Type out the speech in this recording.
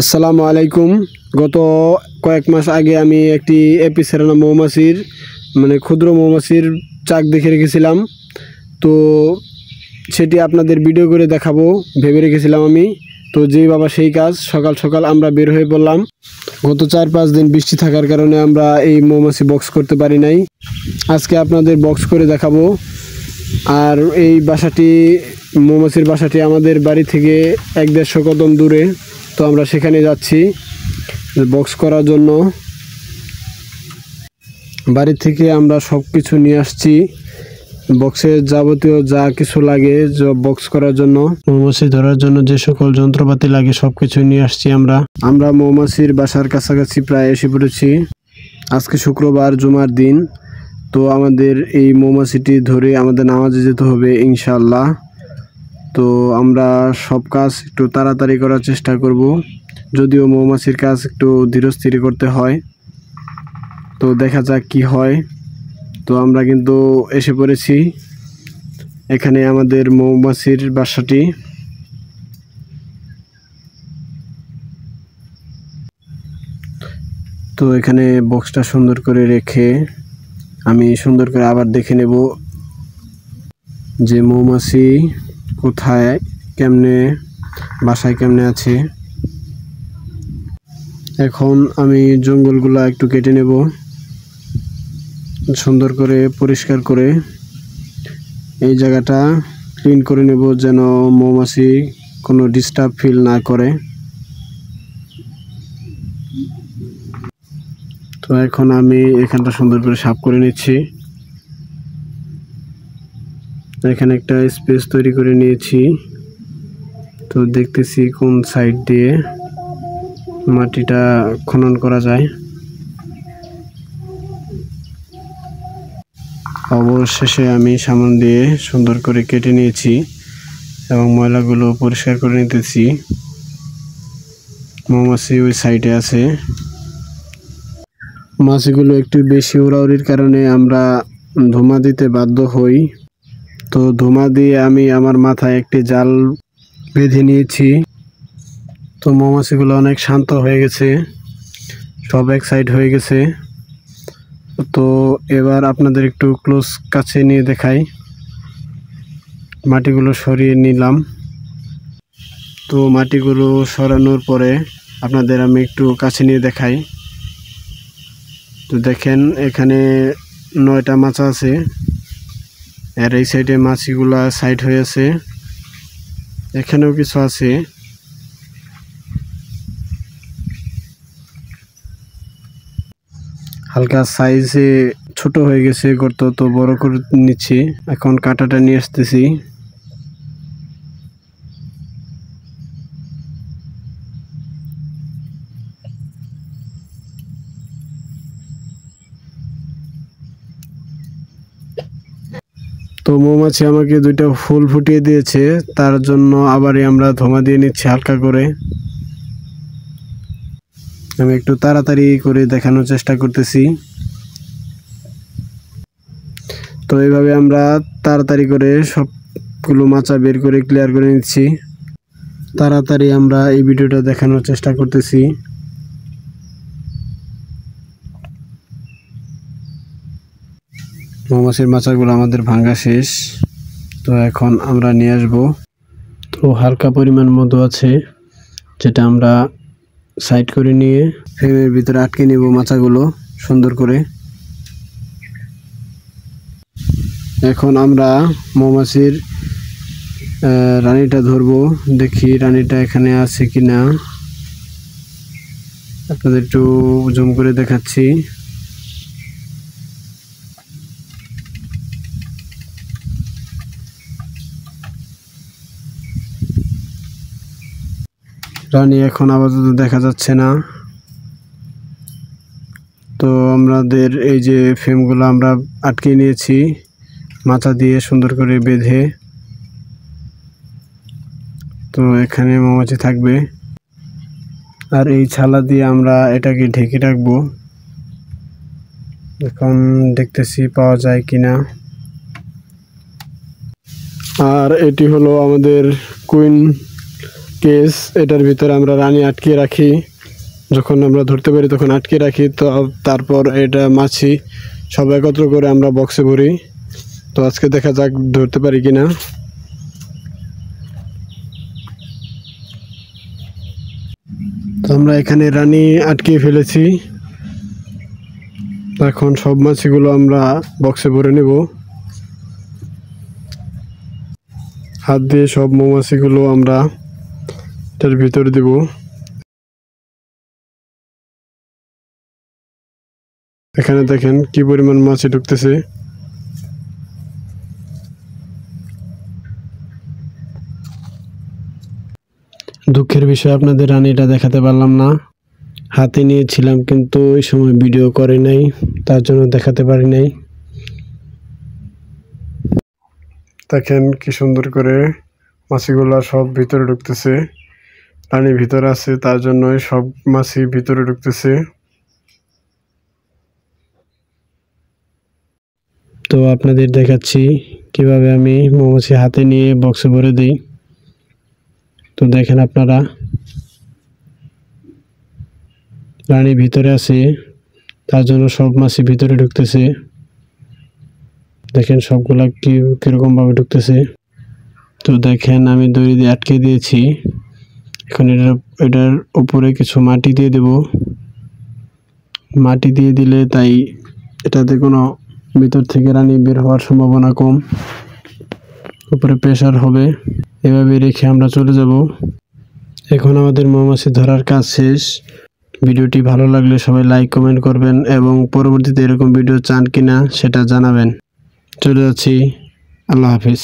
আসসালামু আলাইকুম। গত কয়েক মাস আগে আমি একটি এপিসেরানা মৌমাছির ক্ষুদ্র মৌমাছির চাক দেখে রেখেছিলাম। তো সেটি আপনাদের ভিডিও করে দেখাবো ভেবে রেখেছিলাম আমি। তো যেই বাবা সেই কাজ, সকাল সকাল আমরা বের হয়ে পড়লাম। গত 4-5 দিন বৃষ্টি থাকার কারণে আমরা এই মৌমাছি বক্স করতে পারি নাই। আজকে আপনাদের বক্স করে দেখাবো। আর এই মৌমাছির বাসাটি আমাদের বাড়ি থেকে 1-150 কদম দূরে। তো আমরা সেখানে যাচ্ছি বক্স করার জন্য। বাড়ি থেকে আমরা সব কিছু নিয়ে আসছি, বক্সের যাবতীয় যা কিছু লাগে বক্স করার জন্য, মৌমাছি ধরার জন্য যে সকল যন্ত্রপাতি লাগে সব কিছু নিয়ে আসছি। আমরা মৌমাছির বাসার কাছাকাছি প্রায় এসে পড়েছি। আজকে শুক্রবার, জুমার দিন। তো আমাদের এই মৌমাছিটি ধরে আমাদের নামাজে যেতে হবে ইনশাআল্লাহ। তো আমরা সব কাজ একটু তাড়াতাড়ি করার চেষ্টা করব, যদিও মৌমাছির কাজ একটু ধীরস্থির করতে হয়। তো দেখা যাক কি হয়। তো আমরা কিন্তু এসে পড়েছি, এখানে আমাদের মৌমাছির বাসাটি। তো এখানে বক্সটা সুন্দর করে রেখে আমি সুন্দর করে আবার দেখে নেব যে মৌমাছি কোথায়, বাসায় কেমনে আছে। এখন আমি জঙ্গলগুলা একটু কেটে নেব, সুন্দর করে পরিষ্কার করে এই জায়গাটা ক্লিন করে নেব, যেন মৌমাছি কোনো ডিস্টার্ব ফিল না করে। তো এখন আমি এখানটা সুন্দর করে সাফ করে নিচ্ছি। এখানে একটা স্পেস তৈরি করে নিয়েছি। তো দেখতেছি কোন সাইড দিয়ে মাটিটা খনন করা যায়। অবশেষে আমি সামন দিয়ে সুন্দর করে কেটে নিয়েছি এবং ময়লাগুলো পরিষ্কার করে নিতেছি। মৌমাছি ওই সাইডে আছে। মাছিগুলো একটু বেশি উড়াউড়ির কারণে আমরা ধোঁয়া দিতে বাধ্য হই। তো ধোঁয়া দিয়ে আমি আমার মাথায় একটি জাল বেঁধে নিয়েছি। তো মৌমাছিগুলো অনেক শান্ত হয়ে গেছে, সব এক সাইড হয়ে গেছে। তো এবার আপনাদের একটু ক্লোজ কাছে নিয়ে দেখাই। মাটিগুলো সরিয়ে নিলাম। তো মাটিগুলো সরানোর পরে আপনাদের আমি একটু কাছে নিয়ে দেখাই। তো দেখেন এখানে 9টা মাছা আছে, আর এই সাইডে মাছিগুলা সাইড হয়ে আছে, এখানেও কিছু আছে। হালকা সাইজে ছোট হয়ে গেছে গর্ত, তো বড় করে নিচ্ছি। এখন কাঁটাটা নিয়ে আসতেছি। তো মৌমাছি আমাকে 2টা ফুল ফুটিয়ে দিয়েছে, তার জন্য আবারই আমরা ধোঁয়া দিয়ে নিচ্ছি হালকা করে। আমি একটু তাড়াতাড়ি করে দেখানোর চেষ্টা করতেছি। তো এইভাবে আমরা তাড়াতাড়ি করে সবগুলো মাচা বের করে ক্লিয়ার করে নিচ্ছি। তাড়াতাড়ি আমরা এই ভিডিওটা দেখানোর চেষ্টা করতেছি। মৌমাছির মাচাগুলো আমাদের ভাঙা শেষ। তো এখন আমরা নিয়ে আসবো। তো হালকা পরিমাণ মধু আছে, যেটা আমরা সাইড করে নিয়ে ফ্রেমের ভিতরে আটকে নেব মাচাগুলো সুন্দর করে। এখন আমরা মৌমাছির রানীটা ধরবো, দেখি রানীটা এখানে আছে কিনা। আপনাদের একটু জুম করে দেখাচ্ছি। রানী এখন আপাতত দেখা যাচ্ছে না। তো আমাদের এই যে ফ্রেমগুলো আমরা আটকে নিয়েছি মাচা দিয়ে সুন্দর করে বেঁধে। তো এখানে মৌমাছি থাকবে, আর এই ছালা দিয়ে আমরা এটাকে ঢেকে রাখবো। এখন দেখতেছি পাওয়া যায় কিনা। আর এটি হলো আমাদের কুইন কেস, এটার ভিতরে আমরা রানী আটকে রাখি। যখন আমরা ধরতে পারি তখন আটকে রাখি। তো তারপর এটা মাছি সব একত্র করে আমরা বক্সে ভরি। তো আজকে দেখা যাক ধরতে পারি কিনা। তো আমরা এখানে রানী আটকে ফেলেছি। এখন সব মাছিগুলো আমরা বক্সে ভরে নেব। হাত দিয়ে সব মৌমাছিগুলো আমরা এটার ভিতরে দেব। এখানে দেখেন কি পরিমাণ মাছি ঢুকতেছে। দুঃখের বিষয় আপনাদের রানীটা দেখাতে পারলাম না। হাতে নিয়েছিলাম কিন্তু ওই সময় ভিডিও করে নাই, তার জন্য দেখাতে পারি নাই। দেখেন কি সুন্দর করে মাছিগুলা সব ভিতরে ঢুকতেছে। রানী ভিতরে আছে, তার জন্যই সব মাছি ভিতরে ঢুকতেছে। তো আপনাদের দেখাচ্ছি কিভাবে আমি মৌমাছি হাতে নিয়ে বক্সে ভরে দিই। তো দেখেন আপনারা, রানী ভিতরে আছে, তার জন্য সব মাছি ভিতরে ঢুকতেছে। দেখেন সবগুলা কিরকম ভাবে ঢুকতেছে। তো দেখেন আমি দড়ি দিয়ে আটকে দিয়েছি। এখন এটার উপরে কিছু মাটি দিয়ে দেব। মাটি দিয়ে দিলে তাই এটাতে কোনো ভিতর থেকে রানী বের হওয়ার সম্ভাবনা কম, উপরে প্রেসার হবে। এভাবে রেখে আমরা চলে যাব। এখন আমাদের মৌমাছি ধরার কাজ শেষ। ভিডিওটি ভালো লাগলে সবাই লাইক কমেন্ট করবেন এবং পরবর্তীতে এরকম ভিডিও চান কিনা সেটা জানাবেন। চলে যাচ্ছি। আল্লাহ হাফিজ।